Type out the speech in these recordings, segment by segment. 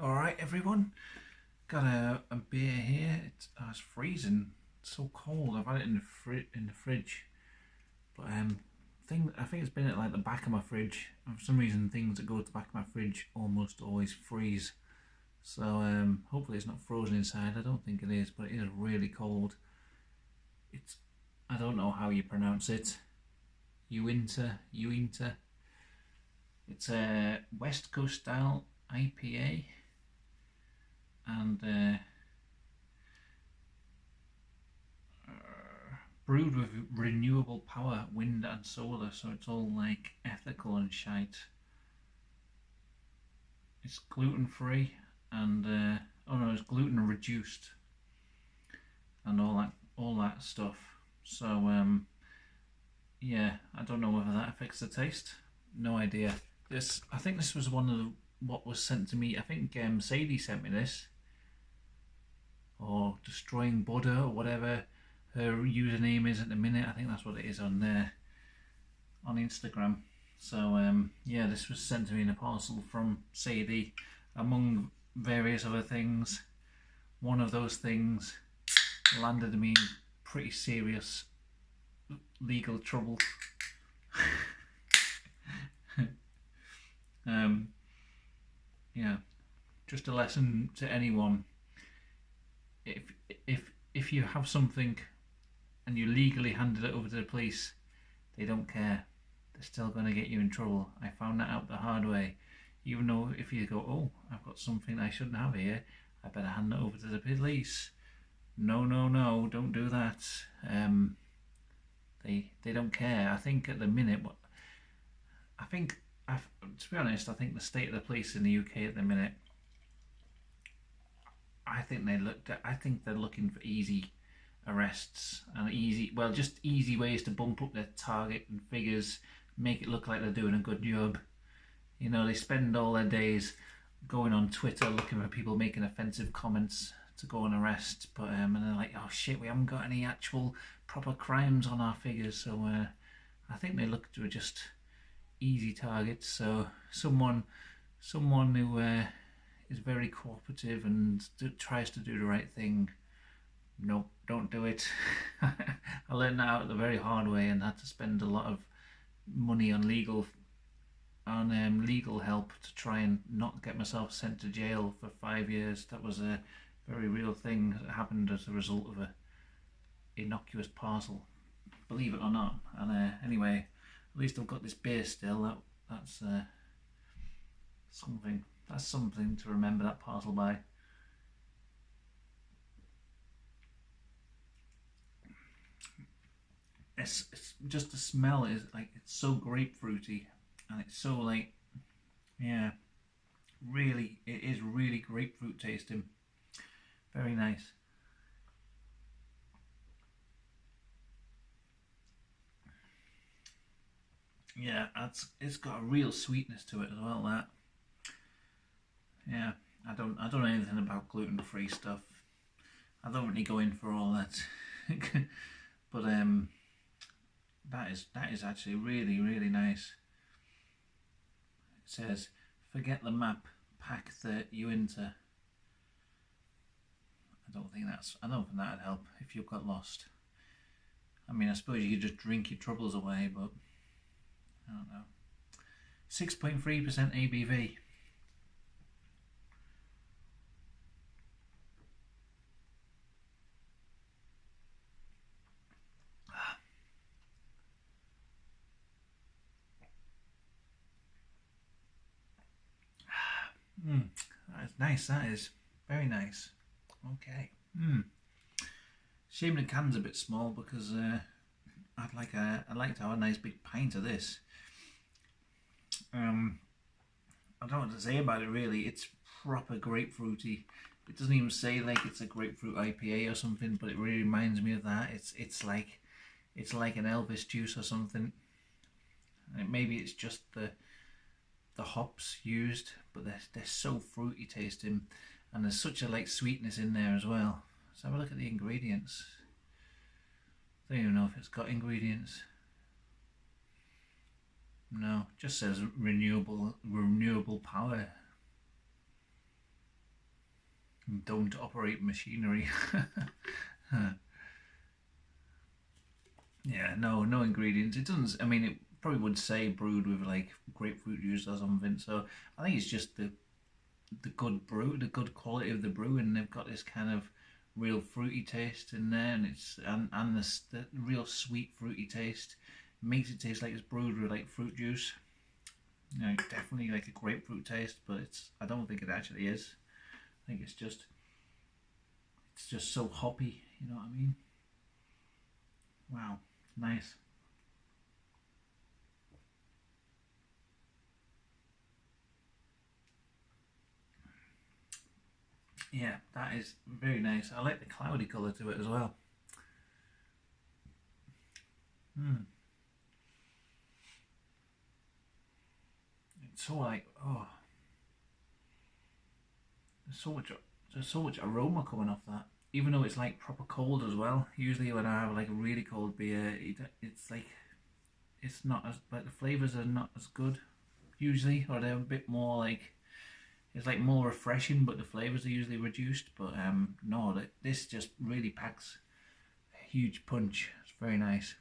Alright everyone, got a beer here. It's freezing, it's so cold. I've had it in the fridge, but I think it's been at like the back of my fridge. And for some reason things that go to the back of my fridge almost always freeze. So hopefully it's not frozen inside. I don't think it is, but it is really cold. It's I don't know how you pronounce it. Uinta. It's a West Coast style IPA, and brewed with renewable power, wind and solar, so it's all like ethical and shite. It's gluten free and oh no, it's gluten reduced and all that stuff. So yeah, I don't know whether that affects the taste. No idea. I think this was one of what was sent to me. I think Sadie sent me this, or Destroying Buddha or whatever her username is at the minute. I think that's what it is on there on Instagram. So yeah, this was sent to me in a parcel from Sadie, among various other things. One of those things landed me in pretty serious legal trouble. Yeah, just a lesson to anyone. If if you have something and you legally handed it over to the police, they don't care. They're still going to get you in trouble. I found that out the hard way. Even though if you go, oh, I've got something I shouldn't have here, I better hand it over to the police. No, no, no, don't do that. They don't care. I think at the minute, to be honest, I think the state of the police in the UK at the minute, I think they're looking for easy arrests and just easy ways to bump up their target and figures, make it look like they're doing a good job. You know, they spend all their days going on Twitter looking for people making offensive comments to go and arrest, but and they're like, oh shit, we haven't got any actual proper crimes on our figures, so I think they look to just easy targets. So someone who is very cooperative and tries to do the right thing, nope, don't do it. I learned that out the very hard way and had to spend a lot of money on legal help to try and not get myself sent to jail for 5 years. That was a very real thing that happened as a result of a innocuous parcel, believe it or not. And anyway, at least I've got this beer still. That's something. That's something to remember that parcel by. It's just the smell is like, it's so grapefruity, and it's so like, yeah, really, it is really grapefruit tasting. Very nice. Yeah, it's got a real sweetness to it as well. That, yeah, I don't know anything about gluten free stuff. I don't really go in for all that. But that is actually really, really nice. It says, forget the map, pack the Uinta. I don't think that'd help if you've got lost. I mean, I suppose you could just drink your troubles away, but I don't know. 6.3% ABV. That is nice. That is very nice. Okay. Shame the can's a bit small, because I'd like to have a nice big pint of this. I don't know what to say about it really. It's proper grapefruity. It doesn't even say like it's a grapefruit IPA or something, but it really reminds me of that. It's like an Elvis juice or something. Maybe it's just the hops used, but they're so fruity tasting, and there's such a like sweetness in there as well. Let's have a look at the ingredients. I don't even know if it's got ingredients. No, just says renewable power. Don't operate machinery. Yeah, no ingredients. It doesn't. I mean, it probably would say brewed with like grapefruit juice or something. So I think it's just the good brew, the good quality of the brew, and they've got this kind of real fruity taste in there, and the real sweet fruity taste makes it taste like it's brewed with like fruit juice. You know, definitely like a grapefruit taste, but I don't think it actually is. I think it's just so hoppy. You know what I mean? Wow, nice. Yeah, that is very nice. I like the cloudy colour to it as well. Mm. It's so like, oh, there's so much there's so much aroma coming off that. Even though it's like proper cold as well. Usually when I have like a really cold beer, it's like it's not as like the flavors are not as good usually, or they're a bit more like it's like more refreshing, but the flavors are usually reduced. But no, this just really packs a huge punch. It's very nice.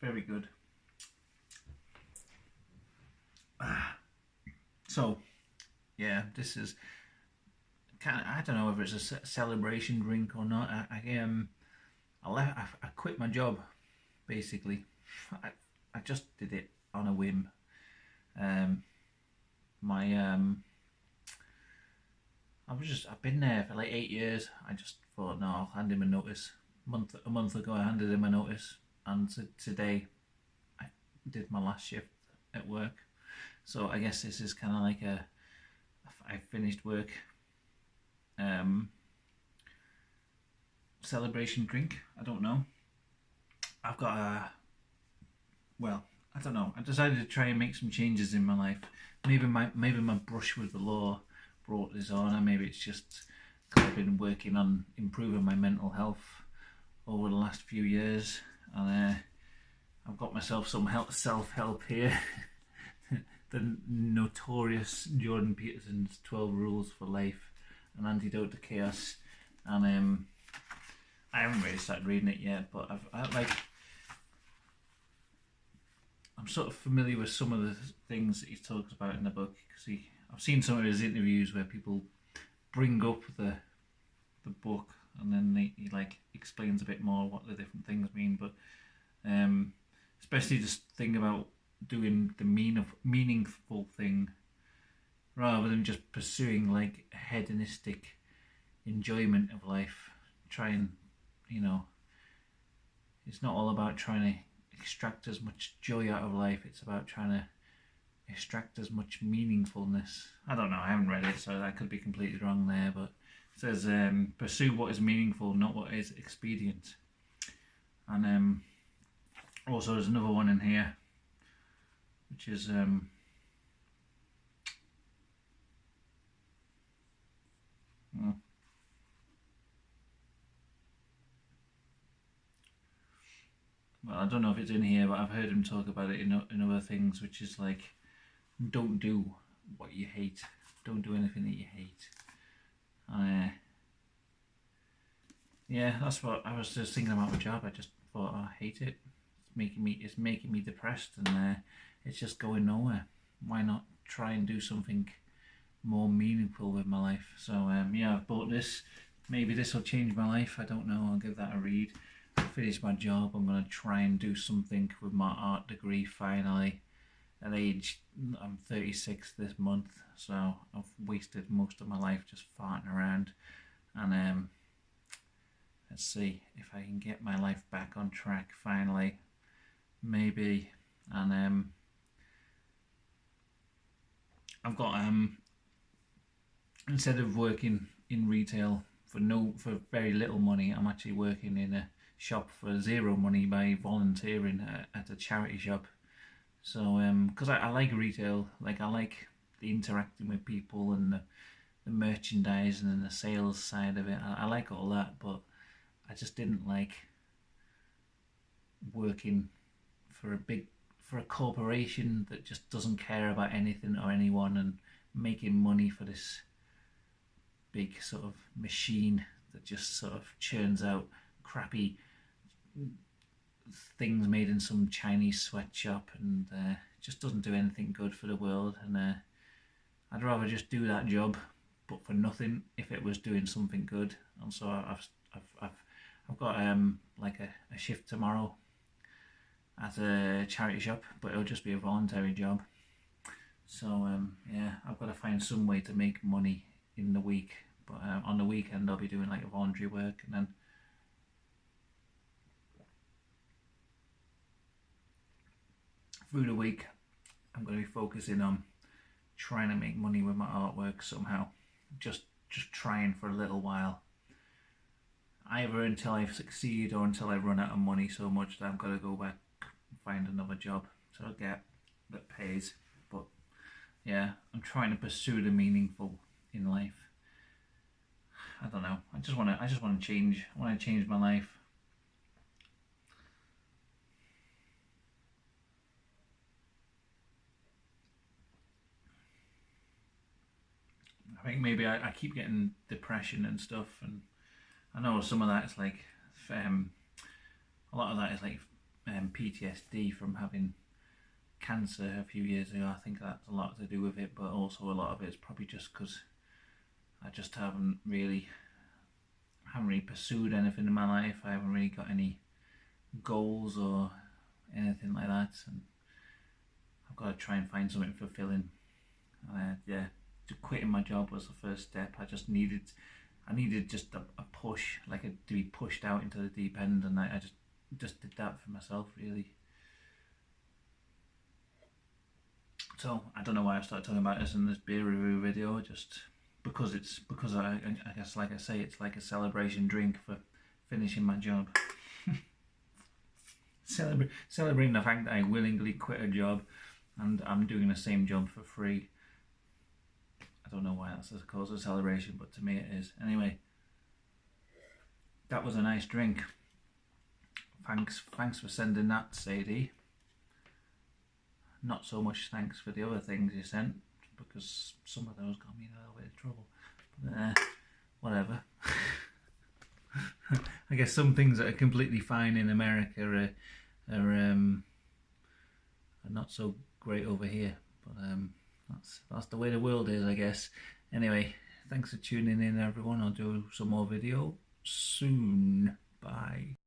Very good. So yeah, this is kind of, I don't know whether it's a celebration drink or not. I quit my job basically. I, I just did it on a whim. Um, my I've been there for like 8 years. I just thought, no, I'll hand him a notice. A month ago, I handed him a notice, and today I did my last shift at work. So I guess this is kind of like I finished work um, celebration drink. I don't know. I've got a well, I don't know. I decided to try and make some changes in my life. Maybe my brush with the law brought this on, and maybe it's just because I've been working on improving my mental health over the last few years, and I've got myself some self help here. The notorious Jordan Peterson's 12 Rules for Life, an antidote to chaos, and I haven't really started reading it yet, but I'm sort of familiar with some of the things that he talks about in the book because I've seen some of his interviews where people bring up the book and then he like explains a bit more what the different things mean. But especially just think about doing the meaningful thing rather than just pursuing like hedonistic enjoyment of life. Try and it's not all about trying to extract as much joy out of life. It's about trying to extract as much meaningfulness. I don't know. I haven't read it, so I could be completely wrong there. But it says pursue what is meaningful, not what is expedient. And also there's another one in here, which is well, I don't know if it's in here, but I've heard him talk about it in other things, which is like, don't do what you hate. Don't do anything that you hate. Yeah, that's what I was just thinking about my job. I just thought, oh, I hate it. It's making me depressed, and it's just going nowhere. Why not try and do something more meaningful with my life? So yeah, I've bought this. Maybe this will change my life. I don't know. I'll give that a read. Finish my job. I'm going to try and do something with my art degree finally. At age, I'm 36 this month, so I've wasted most of my life just farting around. And let's see if I can get my life back on track finally. Maybe. And I've got instead of working in retail for very little money, I'm actually working in a shop for zero money by volunteering at a charity shop. So because I like retail, like I like the interacting with people and the merchandising and the sales side of it. I like all that, but I just didn't like working for a big for a corporation that just doesn't care about anything or anyone, and making money for this big sort of machine that just sort of churns out crappy things made in some Chinese sweatshop, and just doesn't do anything good for the world. And I'd rather just do that job, but for nothing, if it was doing something good. And so I've got like a shift tomorrow at a charity shop, but it'll just be a voluntary job. So yeah, I've got to find some way to make money in the week, but on the weekend I'll be doing like a voluntary work, and then through the week I'm going to be focusing on trying to make money with my artwork somehow, just trying for a little while, either until I succeed or until I run out of money so much that I've got to go back and find another job to get that pays. But yeah, I'm trying to pursue the meaningful in life. I don't know. I just want to change. I want to change my life. I think maybe I keep getting depression and stuff, and I know some of that is like a lot of that is like PTSD from having cancer a few years ago. I think that's a lot to do with it, but also a lot of it is probably just because I just haven't really pursued anything in my life. I haven't really got any goals or anything like that, and I've got to try and find something fulfilling. Yeah, quitting my job was the first step. I needed just a push, like to be pushed out into the deep end, and I just did that for myself, really. So I don't know why I started talking about this in this beer review video, just because I guess, like I say, it's like a celebration drink for finishing my job. Celebrating the fact that I willingly quit a job and I'm doing the same job for free. I don't know why that's the cause of celebration, but to me it is. Anyway, that was a nice drink. Thanks for sending that, Sadie. Not so much thanks for the other things you sent, because some of those got me in a little bit of trouble. But whatever. I guess some things that are completely fine in America are not so great over here. But that's the way the world is, I guess. Anyway, thanks for tuning in, everyone. I'll do some more video soon. Bye.